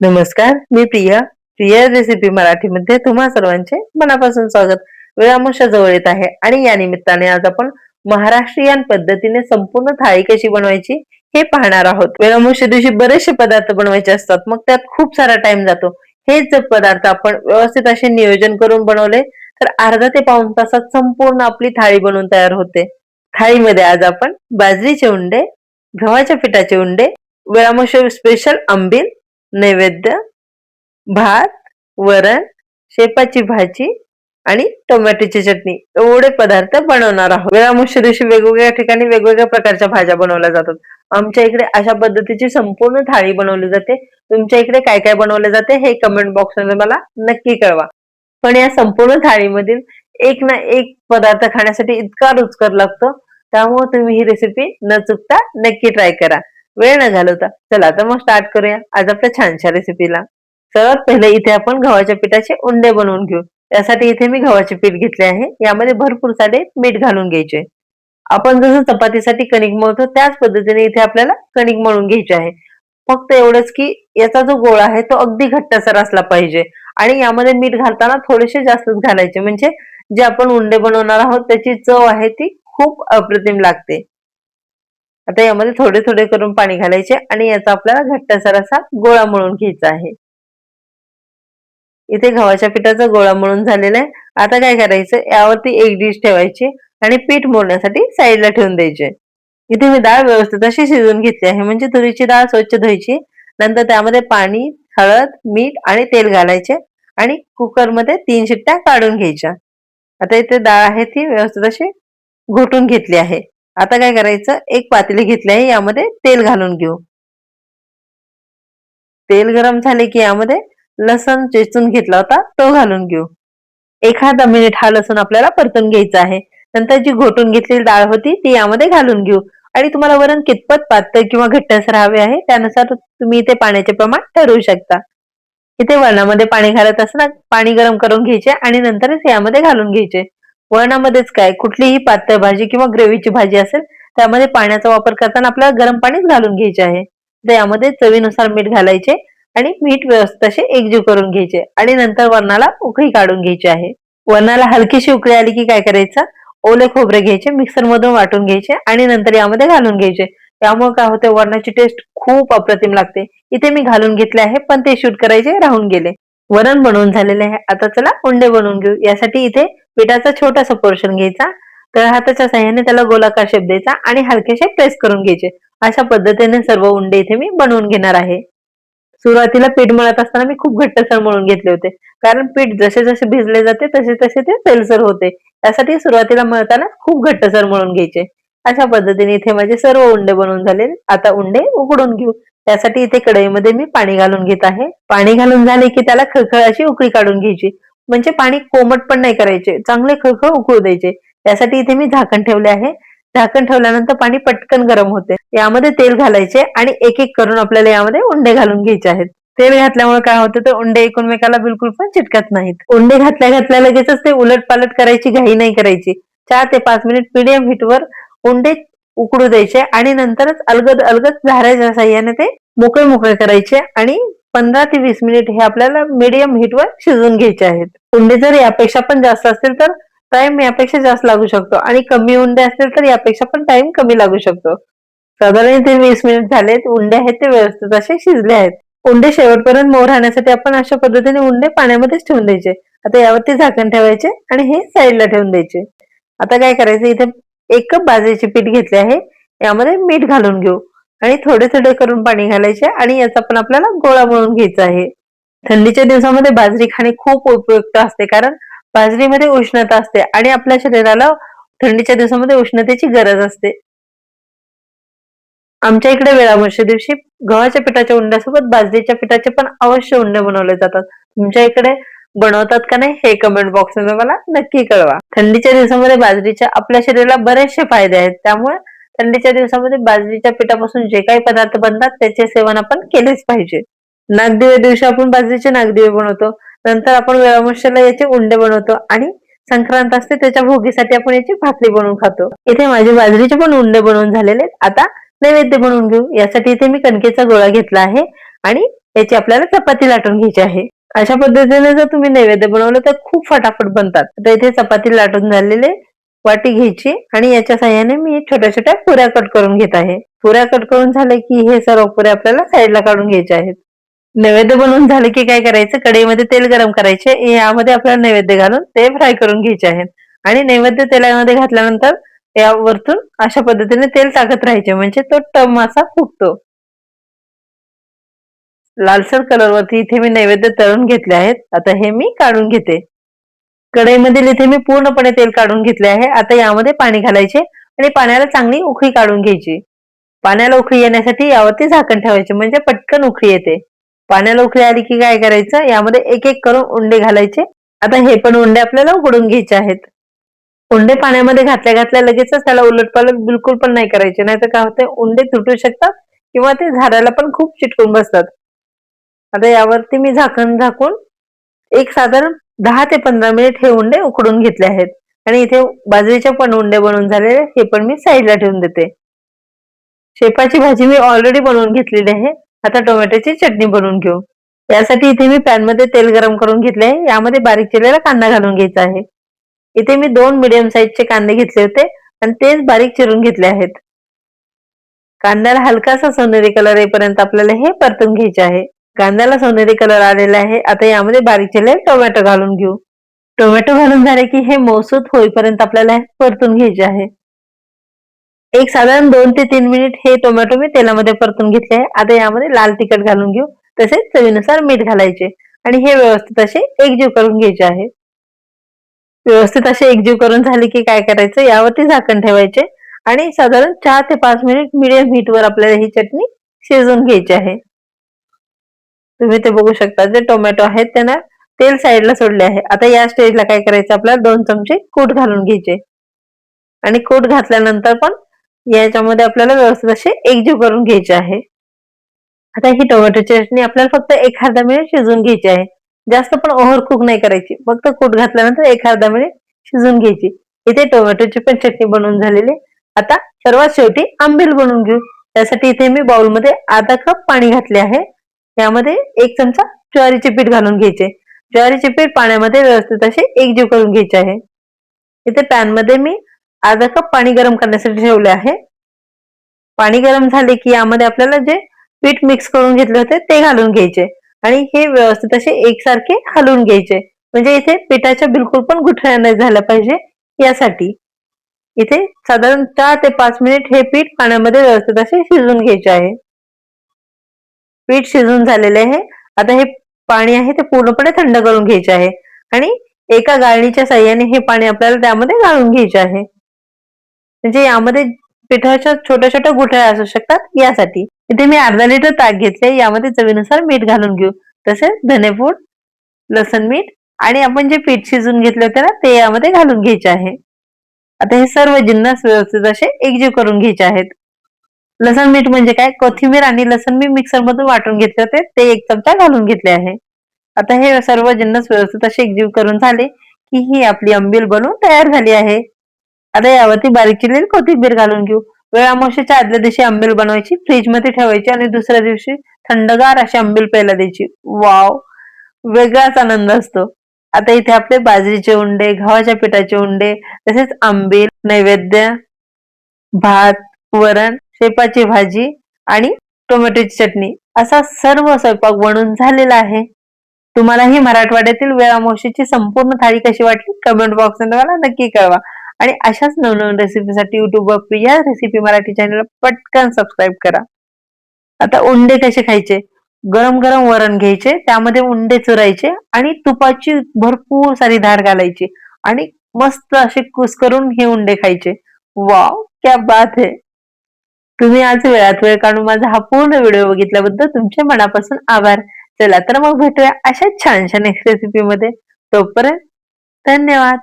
नमस्कार, मी प्रिया. प्रिया रेसिपी मराठीमध्ये तुम्हा सर्वांचे मनापासून स्वागत. वेळामुशा जवळ येत आहे आणि या निमित्ताने आज आपण महाराष्ट्रीयन पद्धतीने संपूर्ण थाळी कशी बनवायची हे पाहणार आहोत. वेळामुशा दिवशी बरेचसे पदार्थ बनवायचे असतात, मग त्यात खूप सारा टाइम जातो. हेच जर पदार्थ आपण व्यवस्थित असे नियोजन करून बनवले तर अर्धा ते पाऊण तासात संपूर्ण आपली थाळी बनवून तयार होते. थाळीमध्ये आज आपण बाजरीचे उंडे, गव्हाच्या पिठाचे उंडे, वेळामुशा स्पेशल आंबील, नैवेद्य, भात, वरण, शेपाची भाजी आणि टोमॅटोची चटणी एवढे पदार्थ बनवणार आहोत. वेळामुशा दिवशी वेगवेगळ्या ठिकाणी वेगवेगळ्या प्रकारच्या भाज्या बनवल्या जातात. आमच्या इकडे अशा पद्धतीची संपूर्ण थाळी बनवली जाते. तुमच्या इकडे काय काय बनवले जाते हे कमेंट बॉक्स मध्ये मला नक्की कळवा. पण या संपूर्ण थाळीमधील एक ना एक पदार्थ खाण्यासाठी इतका रुचकर लागतो, त्यामुळे तुम्ही ही रेसिपी न चुकता नक्की ट्राय करा. वेळ न घालवता चला तर मग स्टार्ट करूया आज आपल्या छानशा रेसिपीला. सर्वात पहिले इथे आपण गव्हाच्या पिठाचे उंडे बनवून घेऊ. त्यासाठी इथे मी गव्हाचे पीठ घेतले आहे. यामध्ये भरपूर सारे मीठ घालून घ्यायचे. आपण जसं चपातीसाठी कणिक मळतो त्याच पद्धतीने इथे आपल्याला कणिक मळून घ्यायची आहे. फक्त एवढंच की याचा जो गोळा आहे तो अगदी घट्टसर असला पाहिजे आणि यामध्ये मीठ घालताना थोडेसे जास्तच घालायचे, म्हणजे जे आपण उंडे बनवणार आहोत त्याची चव आहे ती खूप अप्रतिम लागते. आता यामध्ये थोडे थोडे करून पाणी घालायचे आणि याचा आपल्याला घट्टसर असा गोळा मळून घ्यायचा आहे. इथे गव्हाच्या पिठाचा गोळा मळून झालेला आहे. आता काय करायचं, यावरती एक डिश ठेवायची आणि पीठ मळण्यासाठी साईडला ठेवून द्यायचे. इथे मी डाळ व्यवस्थित अशी शिजवून घेतली आहे, म्हणजे तुरीची डाळ स्वच्छ धुवायची. नंतर त्यामध्ये पाणी, हळद, मीठ आणि तेल घालायचे आणि कुकरमध्ये 3 शिट्ट्या काढून घ्यायच्या. आता इथे डाळ आहे ती व्यवस्थित अशी घोटून घेतली आहे. आता काय करायचं, एक पातेली घेतली आहे, यामध्ये तेल घालून घेऊ. तेल गरम झाले की यामध्ये लसण चेचून घेतला होता तो घालून घेऊ. एखादा मिनिट हा लसूण आपल्याला परतून घ्यायचा आहे. नंतर जी घोटून घेतलेली डाळ होती ती यामध्ये घालून घेऊ आणि तुम्हाला वरण कितपत पातळ किंवा घट्टसर हवे आहे त्यानुसार तुम्ही इथे पाण्याचे प्रमाण ठरवू शकता. इथे वरणामध्ये पाणी घालत असताना पाणी गरम करून घ्यायचे आणि नंतरच यामध्ये घालून घ्यायचे. वरणामध्येच काय, कुठलीही पातळ भाजी किंवा ग्रेव्हीची भाजी असेल त्यामध्ये पाण्याचा वापर करताना आपल्याला गरम पाणीच घालून घ्यायचे आहे. तर यामध्ये चवीनुसार मीठ घालायचे आणि मीठ व्यवस्थित असे एकजीव करून घ्यायचे आणि नंतर वरणाला उकळी काढून घ्यायची आहे. वरणाला हलकीशी उकळी आली की काय करायचं, ओले खोबरे घ्यायचे, मिक्सर मधून वाटून घ्यायचे आणि नंतर यामध्ये घालून घ्यायचे. त्यामुळे काय होते, वरणाची टेस्ट खूप अप्रतिम लागते. इथे मी घालून घेतले आहे पण ते शूट करायचे राहून गेले. वरण बनवून झालेले आहे. आता चला उंडे बनवून घेऊ. यासाठी इथे पिठाचा छोटासा पोर्शन घ्यायचा, तर हाताच्या साह्याने त्याला गोलाकार शेप द्यायचा आणि हलकेसे प्रेस करून घ्यायचे. अशा पद्धतीने सर्व उंडे इथे मी बनवून घेणार आहे. सुरुवातीला पीठ मळत असताना मी खूप घट्टसर मळून घेतले होते, कारण पीठ जसे जसे भिजले जाते तसे तसे ते सैलसर होते. त्यासाठी सुरुवातीला मळताना खूप घट्टसर मळून घ्यायचे. अशा पद्धतीने इथे माझे सर्व उंडे बनवून झाले. आता उंडे उकडून घेऊ. त्यासाठी इथे कढईमध्ये मी पाणी घालून घेत आहे. पाणी घालून झाले की त्याला खळखळ अशी उकळी काढून घ्यायची, म्हणजे पाणी कोमट पण नाही करायचे, चांगले खळखळ उकळू द्यायचे. त्यासाठी इथे मी झाकण ठेवले आहे. झाकण ठेवल्यानंतर पाणी पटकन गरम होते. यामध्ये तेल घालायचे आणि एक एक करून आपल्याला यामध्ये उंडे घालून घ्यायचे आहेत. तेल घातल्यामुळे काय होतं, तर उंडे एकमेकाला बिलकुल पण चिटकत नाहीत. उंडे घातल्या घातल्या लगेचच ते उलट पालट करायची घाई नाही करायची. 4 ते 5 मिनिट मीडियम हीटवर उंडे उकडू द्यायचे आणि नंतरच अलगद अलगद झाऱ्याच्या साह्याने ते मोकळे मोकळे करायचे आणि 15 ते 20 मिनिट हे आपल्याला मीडियम हीटवर शिजवून घ्यायचे आहेत. उंडे जर यापेक्षा पण जास्त असतील तर टाइम यापेक्षा जास्त लागू शकतो आणि कमी उंडे असतील तर यापेक्षा पण टाइम कमी लागू शकतो. साधारण ते 20 मिनिट झालेत. उंडे आहेत ते व्यवस्थित असे शिजले आहेत. उंडे शेवटपर्यंत मऊ राहण्यासाठी आपण अशा पद्धतीने उंडे पाण्यामध्येच ठेवून द्यायचे. आता यावरती झाकण ठेवायचे आणि हे साईडला ठेवून द्यायचे. आता काय करायचं, इथे 1 कप बाजरीचे पीठ घेतले आहे. यामध्ये मीठ घालून घेऊ आणि थोडे थोडे करून पाणी घालायचे आणि याचा पण आपल्याला गोळा मळून घ्यायचा आहे. थंडीच्या दिवसामध्ये बाजरी खाणे खूप उपयुक्त असते, कारण बाजरीमध्ये उष्णता असते आणि आपल्या शरीराला थंडीच्या दिवसामध्ये उष्णतेची गरज असते. आमच्या इकडे वेळामुळच्या दिवशी गव्हाच्या पिठाच्या उंड्यासोबत बाजरीच्या पिठाचे पण अवश्य उंडे बनवले जातात. तुमच्या इकडे बनवतात का नाही हे कमेंट बॉक्स मध्ये मला नक्की कळवा. थंडीच्या दिवसामध्ये बाजरीच्या आपल्या शरीराला बरेचसे फायदे आहेत, त्यामुळे थंडीच्या दिवसामध्ये बाजरीच्या पिठापासून जे काही पदार्थ बनतात त्याचे सेवन आपण केलेच पाहिजे. नागदिवे दिवशी आपण बाजरीचे नागदिवे बनवतो. नंतर आपण वेळामुळ्याला याचे उंडे बनवतो आणि संक्रांत असते त्याच्या भोगीसाठी आपण याची भाकरी बनवून खातो. इथे माझे बाजरीचे पण उंडे बनवून झालेले आहेत. आता नैवेद्य बनवून घेऊ. यासाठी इथे मी कणकेचा गोळा घेतला आहे आणि याची आपल्याला चपाती लाटून घ्यायची आहे. अशा पद्धतीने जर तुम्ही नैवेद्य बनवलं तर खूप फटाफट बनतात. आता इथे चपाती लाटून झालेले वाटी घ्यायची आणि याच्या साह्याने मी छोट्या छोट्या पुऱ्या कट करून घेत आहे. पुऱ्या कट करून झाले की हे सर्व पुऱ्या आपल्याला साईडला काढून घ्यायचे आहेत. नैवेद्य बनवून झाले की काय करायचं, कढईमध्ये तेल गरम करायचे, यामध्ये आपल्याला नैवेद्य घालून ते फ्राय करून घ्यायचे आहेत. आणि नैवेद्य तेलामध्ये घातल्यानंतर यावरतून अशा पद्धतीने तेल टाकत राहायचे, म्हणजे तो टम असा फुगतो. लालसर कलरवरती इथे मी नैवेद्य तळून घेतले आहेत. आता हे मी काढून घेते. कढईमधील इथे मी पूर्णपणे तेल काढून घेतले आहे. आता यामध्ये पाणी घालायचे आणि पाण्याला चांगली उकळी काढून घ्यायची. पाण्याला उकळी येण्यासाठी यावरती झाकण ठेवायचे, म्हणजे पटकन उकळी येते. पाण्याला उकळी आली की काय करायचं, यामध्ये एक एक करून उंडे घालायचे. आता हे पण उंडे आपल्याला उकडून घ्यायचे आहेत. उंडे पाण्यामध्ये घातल्या घातल्या लगेचच त्याला उलटपालट बिलकुल पण नाही करायचे, नाहीतर काय होते, उंडे तुटू शकतात किंवा ते झाडाला पण खूप चिटकून बसतात. आता यावरती मी झाकण झाकून एक साधारण 10 ते 15 मिनिट हे उंडे उकडून घेतले आहेत. आणि इथे बाजरीचे पण उंडे बनवून झालेले, हे पण मी साईडला ठेवून देते. शेपाची भाजी मी ऑलरेडी बनवून घेतलेली आहे. आता टोमॅटोची चटणी बनवून घेऊ. यासाठी इथे मी पॅन मध्ये तेल गरम करून घेतले आहे. यामध्ये बारीक चिरलेला कांदा घालून घ्यायचा आहे. इथे मी 2 मीडियम साईजचे कांदे घेतले होते आणि तेच बारीक चिरून घेतले आहेत. कांद्याला हलकासा सोनेरी कलर येईपर्यंत आपल्याला हे परतून घ्यायचे आहे. कांद्याला सोनेरी कलर आलेला आहे. आता यामध्ये बारीक चिरलेले टोमॅटो घालून घेऊ. टोमॅटो घालून झाले की हे मऊसूत होईपर्यंत आपल्याला हे परतून घ्यायचे आहे. एक साधारण 2 ते 3 मिनिट हे टोमॅटो मी तेलामध्ये परतून घेतले आहे. आता यामध्ये लाल तिखट घालून घेऊ, तसेच चवीनुसार मीठ घालायचे आणि हे व्यवस्थित असे एकजीव करून घ्यायचे आहे. व्यवस्थित असे एकजीव करून झाले की काय करायचं, यावरती झाकण ठेवायचे आणि साधारण 4 ते 5 मिनिट मीडियम हीटवर आपल्याला ही चटणी शिजवून घ्यायची आहे. तुम्ही ते बघू शकता, जे टोमॅटो आहेत त्यांना तेल साईडला सोडले आहे. आता या स्टेजला काय करायचं, आपल्याला 2 चमचे कूट घालून घ्यायचे आणि कूट घातल्यानंतर पण याच्यामध्ये आपल्याला व्यवस्थित असे एकजीव करून घ्यायचे आहे. आता ही टोमॅटोची चटणी आपल्याला फक्त एक अर्धा मिनिट शिजवून घ्यायची आहे. जास्त पण ओव्हर कुक नाही करायची. फक्त कूट घातल्यानंतर एक अर्धा मिनिट शिजवून घ्यायची. इथे टोमॅटोची पण चटणी बनवून झालेली. आता सर्वात शेवटी आंबील बनवून घेऊ. त्यासाठी इथे मी बाउलमध्ये अर्धा कप पाणी घातले आहे. यामध्ये 1 चमचा ज्वारीचे पीठ घालून घ्यायचे. ज्वारीचे पीठ पाण्यामध्ये व्यवस्थित असे एकजीव करून घ्यायचे आहे. इथे पॅन मध्ये मी अर्धा कप पाणी गरम करण्यासाठी ठेवले आहे. पाणी गरम झाले की यामध्ये आपल्याला जे पीठ मिक्स करून घेतले होते ते घालून घ्यायचे आणि हे व्यवस्थित असे एकसारखे हलवून घ्यायचे, म्हणजे इथे पिठाच्या बिलकुल पण गुठळ्या नाही झाल्या पाहिजे यासाठी. इथे साधारण 4 ते 5 मिनिट हे पीठ पाण्यामध्ये व्यवस्थित असे शिजवून घ्यायचे आहे. पीठ शिजून झालेले आहे. आता हे पाणी आहे ते पूर्णपणे थंड करून घ्यायचे आहे आणि एका गाळणीच्या साह्याने हे पाणी आपल्याला त्यामध्ये गाळून घ्यायचे आहे. म्हणजे यामध्ये पिठाच्या छोट्या छोट्या गुठळ्या असू शकतात यासाठी. इथे मी अर्धा लिटर ताक घेतले. यामध्ये चवीनुसार मीठ घालून घेऊ, तसेच धनेपूड, लसण मीठ आणि आपण जे पीठ शिजून घेतले होते ना ते यामध्ये घालून घ्यायचे आहे. आता हे सर्व जिन्नस व्यवस्थित असे एकजीव करून घ्यायचे आहेत. लसण मीठ म्हणजे काय, कोथिंबीर आणि लसण मी मिक्सर मधून वाटून घेतले होते ते 1 चमचा घालून घेतले आहे. आता हे सर्व जिन्नस व्यवस्थित असे एकजीव करून झाले की ही आपली आंबील बनवून तयार झाली आहे. आता यावरती बारीक चिरलेली कोथिंबीर घालून घेऊ. वेळ अमावस्येच्या आदल्या दिवशी आंबील बनवायची, फ्रीज मध्ये ठेवायची आणि दुसऱ्या दिवशी थंडगार अशी आंबील प्यायला द्यायची. वाव, वेगळाच आनंद असतो. आता इथे आपले बाजरीचे उंडे, गव्हाच्या पिठाचे उंडे, तसेच आंबील, नैवेद्य, भात, वरण, शेपाची भाजी आणि टोमॅटोची चटणी असा सर्व स्वयंपाक बनून झालेला आहे. तुम्हाला ही मराठवाड्यातील वेळ अमावस्येची संपूर्ण थाळी कशी वाटली कमेंट बॉक्स मध्ये मला नक्की कळवा. आणि अशाच नवनवीन रेसिपीसाठी युट्यूबवर प्रिया रेसिपी मराठी चॅनल पटकन सबस्क्राईब करा. आता उंडे कसे खायचे, गरम गरम वरण घ्यायचे, त्यामध्ये उंडे चुरायचे आणि तुपाची भरपूर सारी धार घालायची आणि मस्त असे कुस्करून हे उंडे खायचे. वाव, क्या बात है. तुम्ही आज वेळात वेळ काढून माझा हा पूर्ण व्हिडिओ बघितल्याबद्दल तुमचे मनापासून आभार. चला तर मग भेटूया अशाच छानशा नेक्स्ट रेसिपी मध्ये. तोपर्यंत धन्यवाद.